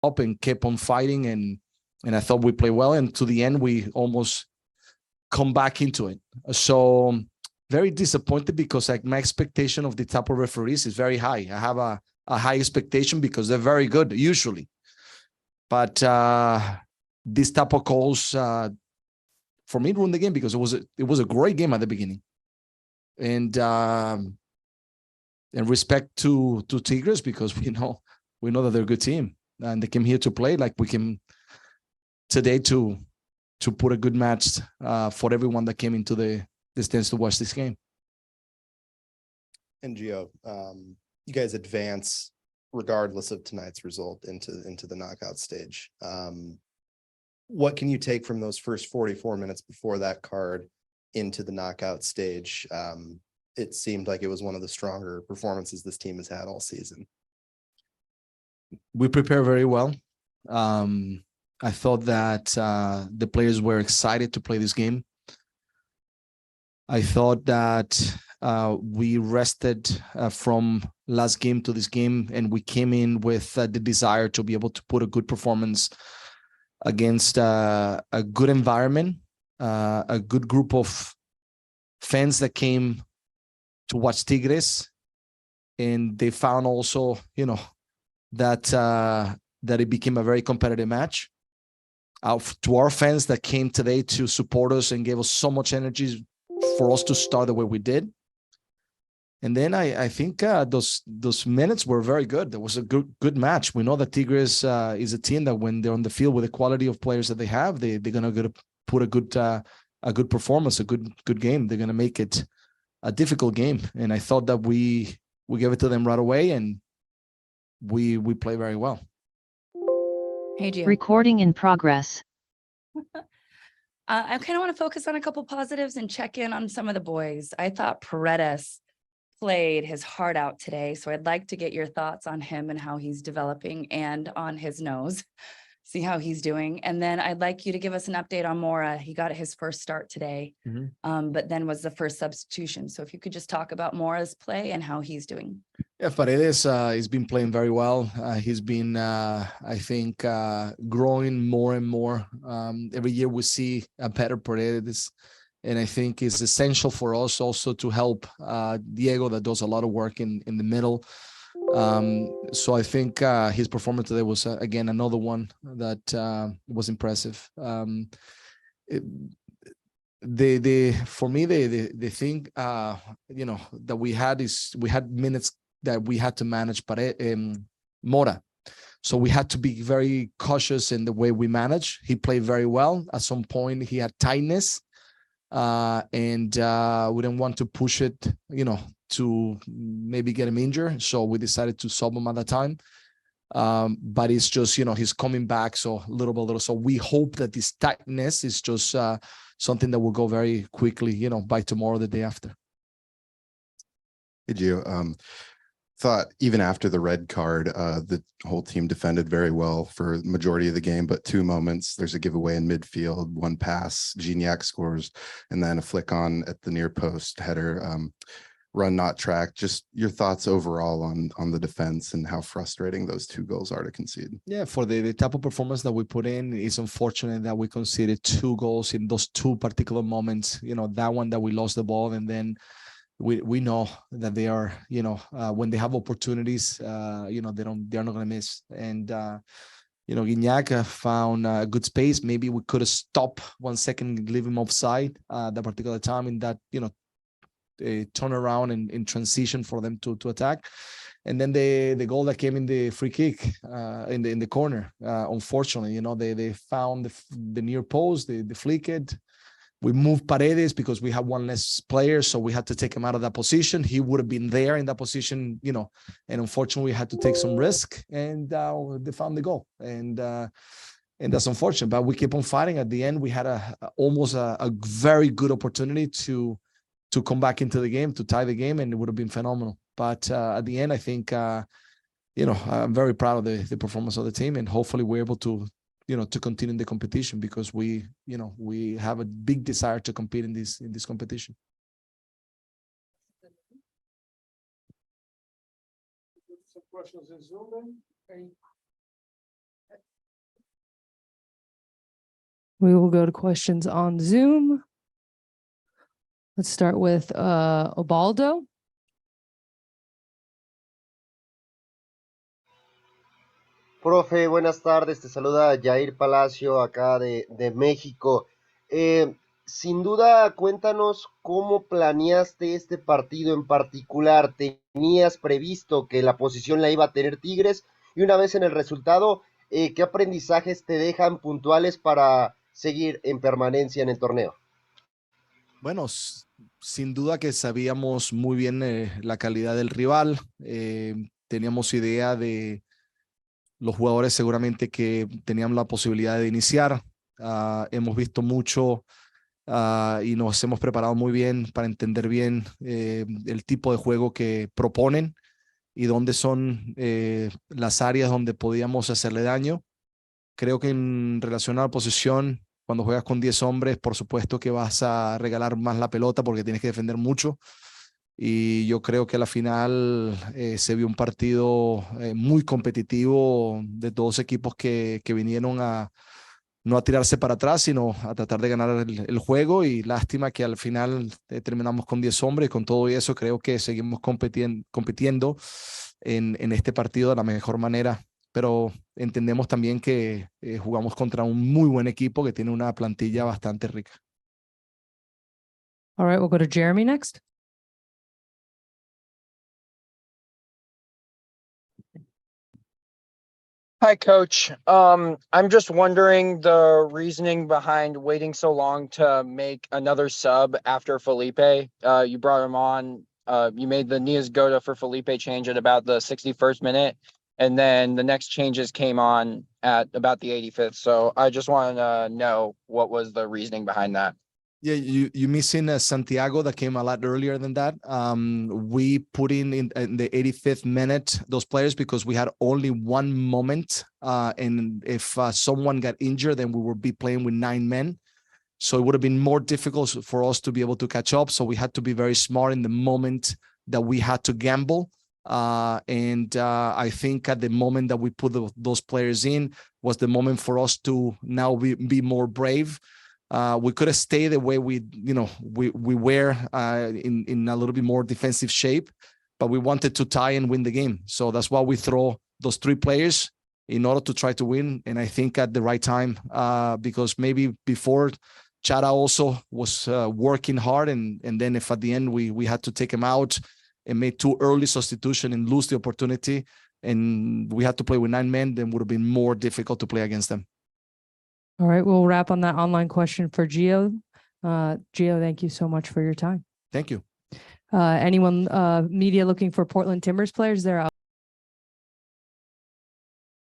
up and kept on fighting, and I thought we played well, and to the end we almost come back into it. So very disappointed because like my expectation of the type of referees is very high. I have a high expectation because they're very good usually, but this type of calls for me ruined the game because it was a great game at the beginning, and respect to Tigres because we know that they're a good team and they came here to play like we came today to put a good match for everyone that came into the stands to watch this game. And Gio, you guys advance regardless of tonight's result into the knockout stage. What can you take from those first 44 minutes before that card into the knockout stage? It seemed like it was one of the stronger performances this team has had all season. We prepare very well. I thought that the players were excited to play this game. I thought that we rested from last game to this game, and we came in with the desire to be able to put a good performance against a good environment, a good group of fans that came to watch Tigres, and they found also, that it became a very competitive match. To our fans that came today to support us and gave us so much energy for us to start the way we did. And then I think those minutes were very good. There was a good match. We know that Tigres is a team that when they're on the field with the quality of players that they have, they're gonna put a good performance, a good game. They're gonna make it a difficult game. And I thought that we gave it to them right away, and we play very well. Hey, Gio. Recording in progress. I kind of want to focus on a couple positives and check in on some of the boys. I thought Paredes played his heart out today, so I'd like to get your thoughts on him and how he's developing, and on his nose, see how he's doing. And then I'd like you to give us an update on Mora. He got his first start today, but then was the first substitution. So if you could just talk about Mora's play and how he's doing. Yeah, Paredes he's been playing very well. He's been, I think, growing more and more. Every year we see a better Paredes, and I think it's essential for us also to help Diego, that does a lot of work in the middle. So I think his performance today was again another one that was impressive. For me the thing that we had is we had minutes that we had to manage Mora. So we had to be very cautious in the way we manage. He played very well. At some point he had tightness, and we didn't want to push it, to maybe get him injured. So we decided to sub him at that time. But it's just, he's coming back. So little by little. So we hope that this tightness is just something that will go very quickly, by tomorrow, the day after. Hey, Gio, thought even after the red card, the whole team defended very well for the majority of the game, but two moments, there's a giveaway in midfield, one pass, Gignac scores, and then a flick on at the near post header, run not tracked. Just your thoughts overall on the defense and how frustrating those two goals are to concede. Yeah, for the type of performance that we put in, it's unfortunate that we conceded 2 goals in those 2 particular moments. That one that we lost the ball, and then we know that they are, when they have opportunities, they're not going to miss. And Gignac found a good space. Maybe we could have stopped 1 second, leave him offside that particular time in that, turn around and in transition for them to attack. And then the goal that came in the free kick in the corner, unfortunately, they found the near post, they flicked it. We moved Paredes because we had one less player, so we had to take him out of that position. He would have been there in that position, and unfortunately we had to take some risk, and they found the goal. And that's unfortunate, but we keep on fighting. At the end, we had almost a very good opportunity to come back into the game, to tie the game, and it would have been phenomenal. But at the end, I think, I'm very proud of the performance of the team, and hopefully we're able to continue the competition, because we have a big desire to compete in this competition. Some questions in Zoom then? We will go to questions on Zoom. Let's start with Obaldo. Profe, buenas tardes. Te saluda Jair Palacio acá de México. Sin duda, cuéntanos cómo planeaste este partido en particular. ¿Tenías previsto que la posición la iba a tener Tigres? Y una vez en el resultado, ¿qué aprendizajes te dejan puntuales para seguir en permanencia en el torneo? Bueno, sin duda que sabíamos muy bien la calidad del rival. Teníamos idea de los jugadores seguramente que tenían la posibilidad de iniciar. Hemos visto mucho y nos hemos preparado muy bien para entender bien el tipo de juego que proponen y dónde son las áreas donde podíamos hacerle daño. Creo que en relación a la posición, cuando juegas con 10 hombres, por supuesto que vas a regalar más la pelota porque tienes que defender mucho. Y yo creo que a la final se vio un partido muy competitivo de dos equipos que vinieron a no a tirarse para atrás, sino a tratar de ganar el juego. Y lástima que al final terminamos con 10 hombres. Y con todo eso creo que seguimos compitiendo en este partido de la mejor manera. Pero entendemos también que jugamos contra un muy buen equipo que tiene una plantilla bastante rica. All right, we'll go to Jeremy next. Hi, Coach. I'm just wondering the reasoning behind waiting so long to make another sub after Felipe. You brought him on. You made the Nias Gota for Felipe change at about the 61st minute, and then the next changes came on at about the 85th. So I just want to know what was the reasoning behind that. Yeah, you missing Santiago that came a lot earlier than that. We put in the 85th minute those players because we had only one moment. And if someone got injured, then we would be playing with 9 men. So it would have been more difficult for us to be able to catch up. So we had to be very smart in the moment that we had to gamble. I think at the moment that we put those players in was the moment for us to now be more brave. We could have stayed the way we were in a little bit more defensive shape, but we wanted to tie and win the game. So that's why we throw those 3 players in order to try to win. And I think at the right time, because maybe before Chara also was working hard, and then if at the end we had to take him out and make 2 early substitution and lose the opportunity, and we had to play with 9 men, then would have been more difficult to play against them. All right, we'll wrap on that online question for Gio. Gio, thank you so much for your time. Thank you. Anyone media looking for Portland Timbers players? They're